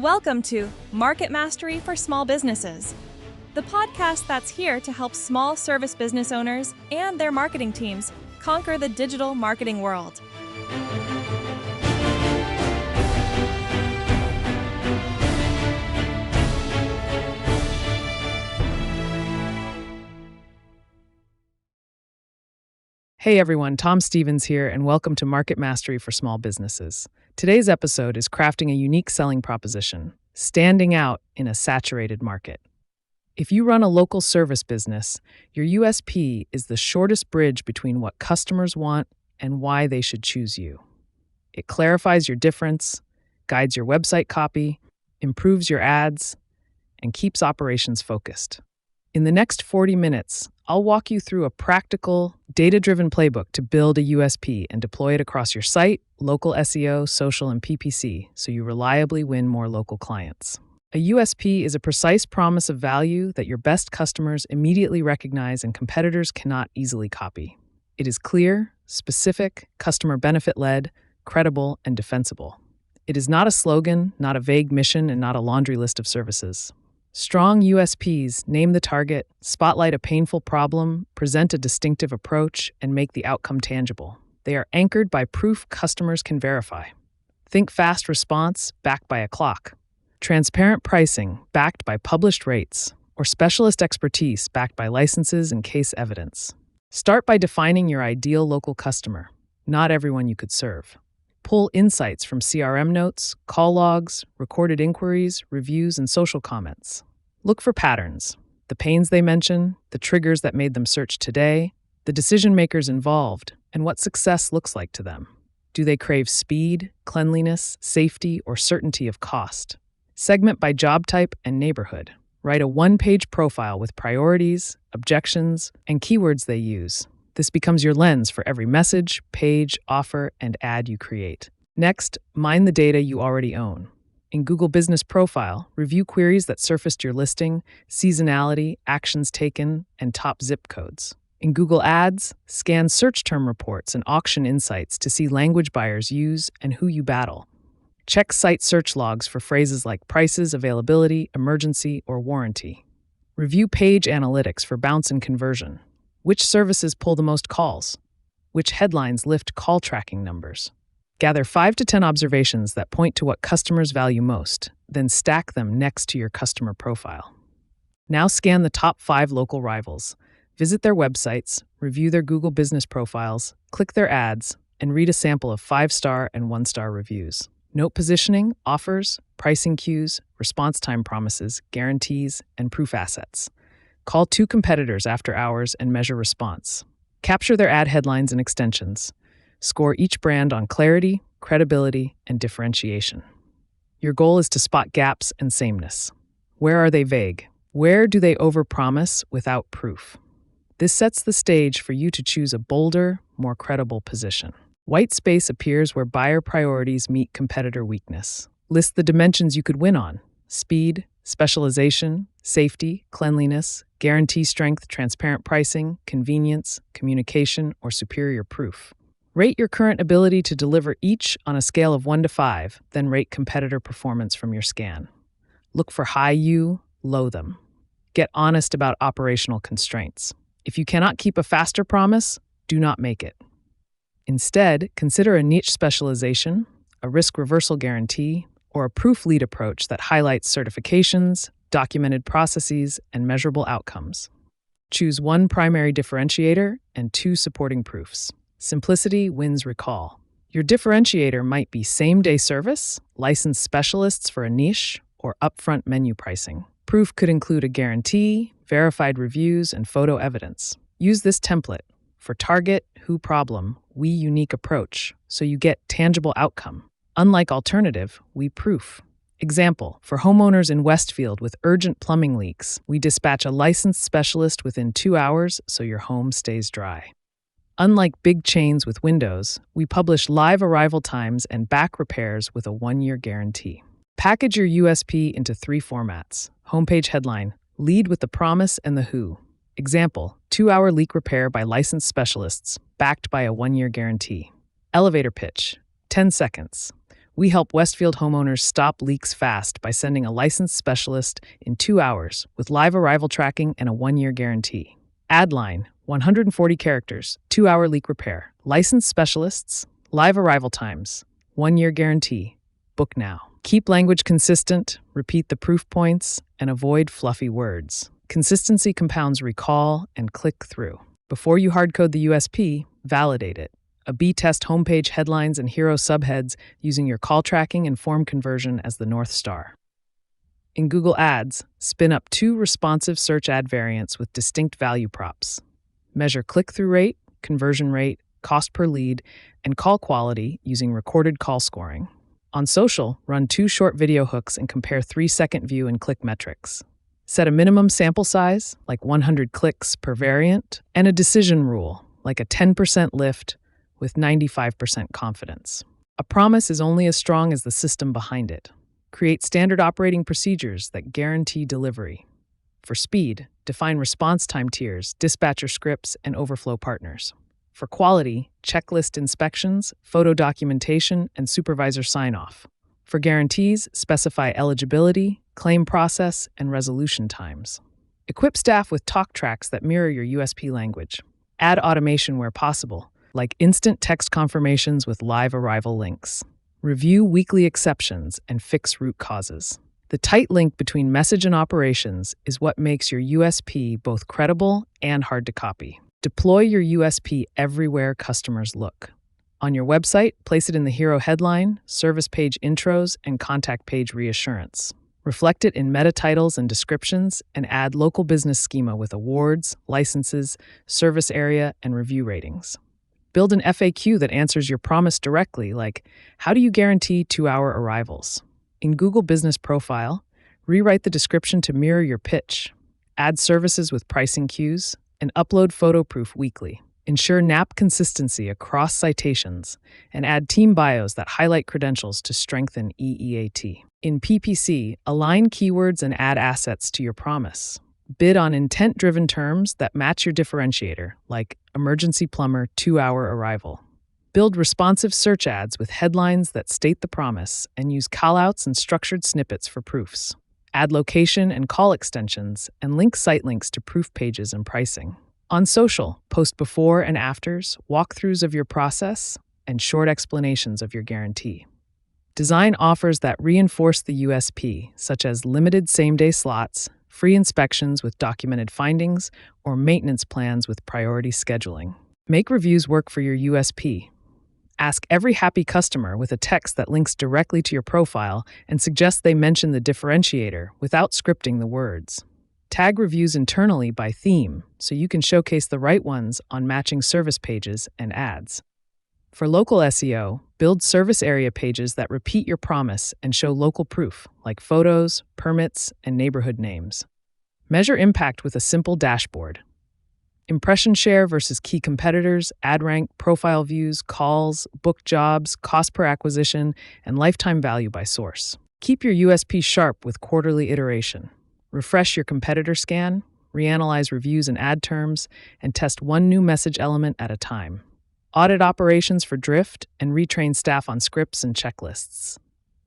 Welcome to Market Mastery for Small Businesses, the podcast that's here to help small service business owners and their marketing teams conquer the digital marketing world. Hey everyone, Tom Stevens here, and welcome to Market Mastery for Small Businesses. Today's episode is crafting a unique selling proposition, standing out in a saturated market. If you run a local service business, your USP is the shortest bridge between what customers want and why they should choose you. It clarifies your difference, guides your website copy, improves your ads, and keeps operations focused. In the next 40 minutes, I'll walk you through a practical, data-driven playbook to build a USP and deploy it across your site, local SEO, social, and PPC so you reliably win more local clients. A USP is a precise promise of value that your best customers immediately recognize and competitors cannot easily copy. It is clear, specific, customer benefit-led, credible, and defensible. It is not a slogan, not a vague mission, and not a laundry list of services. Strong USPs name the target, spotlight a painful problem, present a distinctive approach, and make the outcome tangible. They are anchored by proof customers can verify. Think fast response backed by a clock. Transparent pricing backed by published rates, or specialist expertise backed by licenses and case evidence. Start by defining your ideal local customer, not everyone you could serve. Pull insights from CRM notes, call logs, recorded inquiries, reviews, and social comments. Look for patterns, the pains they mention, the triggers that made them search today, the decision makers involved, and what success looks like to them. Do they crave speed, cleanliness, safety, or certainty of cost? Segment by job type and neighborhood. Write a one-page profile with priorities, objections, and keywords they use. This becomes your lens for every message, page, offer, and ad you create. Next, mine the data you already own. In Google Business Profile, review queries that surfaced your listing, seasonality, actions taken, and top zip codes. In Google Ads, scan search term reports and auction insights to see language buyers use and who you battle. Check site search logs for phrases like prices, availability, emergency, or warranty. Review page analytics for bounce and conversion. Which services pull the most calls? Which headlines lift call tracking numbers? Gather 5 to 10 observations that point to what customers value most, then stack them next to your customer profile. Now scan the top 5 local rivals. Visit their websites, review their Google Business Profiles, click their ads, and read a sample of 5-star and 1-star reviews. Note positioning, offers, pricing cues, response time promises, guarantees, and proof assets. Call 2 competitors after hours and measure response. Capture their ad headlines and extensions. Score each brand on clarity, credibility, and differentiation. Your goal is to spot gaps and sameness. Where are they vague? Where do they overpromise without proof? This sets the stage for you to choose a bolder, more credible position. White space appears where buyer priorities meet competitor weakness. List the dimensions you could win on: speed, specialization, safety, cleanliness, guarantee strength, transparent pricing, convenience, communication, or superior proof. Rate your current ability to deliver each on a scale of 1 to 5, then rate competitor performance from your scan. Look for high U, low them. Get honest about operational constraints. If you cannot keep a faster promise, do not make it. Instead, consider a niche specialization, a risk reversal guarantee, or a proof lead approach that highlights certifications, documented processes, and measurable outcomes. Choose 1 primary differentiator and 2 supporting proofs. Simplicity wins recall. Your differentiator might be same-day service, licensed specialists for a niche, or upfront menu pricing. Proof could include a guarantee, verified reviews, and photo evidence. Use this template for target, who problem, we unique approach, so you get tangible outcome. Unlike alternative, we proof. Example, for homeowners in Westfield with urgent plumbing leaks, we dispatch a licensed specialist within 2 hours so your home stays dry. Unlike big chains with windows, we publish live arrival times and back repairs with a 1-year guarantee. Package your USP into 3 formats. Homepage headline, lead with the promise and the who. Example, 2-hour leak repair by licensed specialists, backed by a 1-year guarantee. Elevator pitch, 10 seconds. We help Westfield homeowners stop leaks fast by sending a licensed specialist in 2 hours with live arrival tracking and a 1-year guarantee. Adline, 140 characters, 2-hour leak repair. Licensed specialists, live arrival times, 1-year guarantee. Book now. Keep language consistent, repeat the proof points, and avoid fluffy words. Consistency compounds recall and click-through. Before you hardcode the USP, validate it. A/B test homepage headlines and hero subheads using your call tracking and form conversion as the North Star. In Google Ads, spin up 2 responsive search ad variants with distinct value props. Measure click-through rate, conversion rate, cost per lead, and call quality using recorded call scoring. On social, run 2 short video hooks and compare 3-second view and click metrics. Set a minimum sample size, like 100 clicks per variant, and a decision rule, like a 10% lift with 95% confidence. A promise is only as strong as the system behind it. Create standard operating procedures that guarantee delivery. For speed, define response time tiers, dispatcher scripts, and overflow partners. For quality, checklist inspections, photo documentation, and supervisor sign-off. For guarantees, specify eligibility, claim process, and resolution times. Equip staff with talk tracks that mirror your USP language. Add automation where possible, like instant text confirmations with live arrival links. Review weekly exceptions and fix root causes. The tight link between message and operations is what makes your USP both credible and hard to copy. Deploy your USP everywhere customers look. On your website, place it in the hero headline, service page intros, and contact page reassurance. Reflect it in meta titles and descriptions, and add local business schema with awards, licenses, service area, and review ratings. Build an FAQ that answers your promise directly, like, how do you guarantee 2-hour arrivals? In Google Business Profile, rewrite the description to mirror your pitch. Add services with pricing cues, and upload photo proof weekly. Ensure NAP consistency across citations, and add team bios that highlight credentials to strengthen EEAT. In PPC, align keywords and add assets to your promise. Bid on intent-driven terms that match your differentiator, like emergency plumber 2-hour arrival. Build responsive search ads with headlines that state the promise and use callouts and structured snippets for proofs. Add location and call extensions and link site links to proof pages and pricing. On social, post before and afters, walkthroughs of your process, and short explanations of your guarantee. Design offers that reinforce the USP, such as limited same-day slots, free inspections with documented findings, or maintenance plans with priority scheduling. Make reviews work for your USP. Ask every happy customer with a text that links directly to your profile and suggest they mention the differentiator without scripting the words. Tag reviews internally by theme so you can showcase the right ones on matching service pages and ads. For local SEO, build service area pages that repeat your promise and show local proof, like photos, permits, and neighborhood names. Measure impact with a simple dashboard. Impression share versus key competitors, ad rank, profile views, calls, book jobs, cost per acquisition, and lifetime value by source. Keep your USP sharp with quarterly iteration. Refresh your competitor scan, reanalyze reviews and ad terms, and test one new message element at a time. Audit operations for drift and retrain staff on scripts and checklists.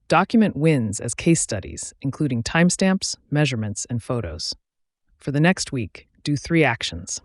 Document wins as case studies, including timestamps, measurements, and photos. For the next week, do 3 actions.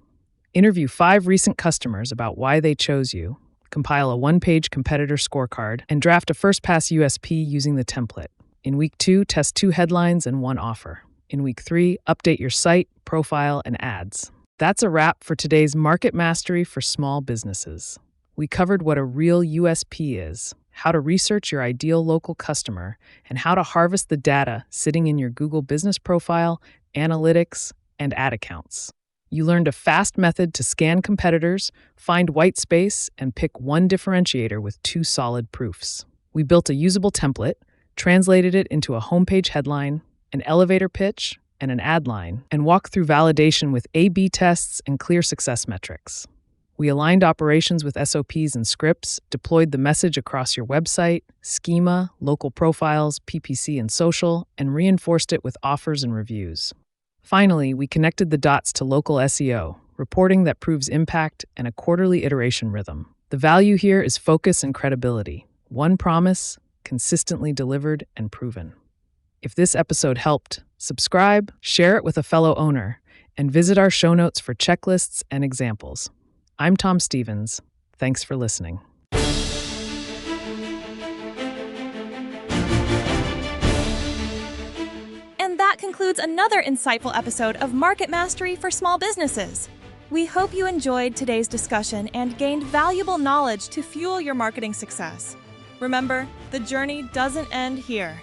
Interview 5 recent customers about why they chose you, compile a 1-page competitor scorecard, and draft a first-pass USP using the template. In week 2, test 2 headlines and 1 offer. In week 3, update your site, profile, and ads. That's a wrap for today's Market Mastery for Small Businesses. We covered what a real USP is, how to research your ideal local customer, and how to harvest the data sitting in your Google Business Profile, analytics, and ad accounts. You learned a fast method to scan competitors, find white space, and pick one differentiator with 2 solid proofs. We built a usable template, translated it into a homepage headline, an elevator pitch, and an ad line, and walked through validation with A/B tests and clear success metrics. We aligned operations with SOPs and scripts, deployed the message across your website, schema, local profiles, PPC, and social, and reinforced it with offers and reviews. Finally, we connected the dots to local SEO, reporting that proves impact, and a quarterly iteration rhythm. The value here is focus and credibility. One promise, consistently delivered and proven. If this episode helped, subscribe, share it with a fellow owner, and visit our show notes for checklists and examples. I'm Tom Stevens. Thanks for listening. And that concludes another insightful episode of Market Mastery for Small Businesses. We hope you enjoyed today's discussion and gained valuable knowledge to fuel your marketing success. Remember, the journey doesn't end here.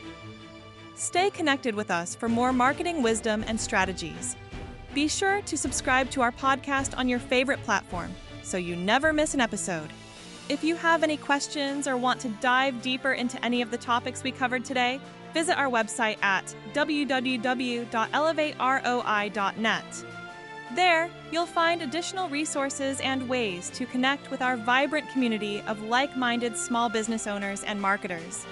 Stay connected with us for more marketing wisdom and strategies. Be sure to subscribe to our podcast on your favorite platform so you never miss an episode. If you have any questions or want to dive deeper into any of the topics we covered today, visit our website at www.elevateroi.net. There, you'll find additional resources and ways to connect with our vibrant community of like-minded small business owners and marketers.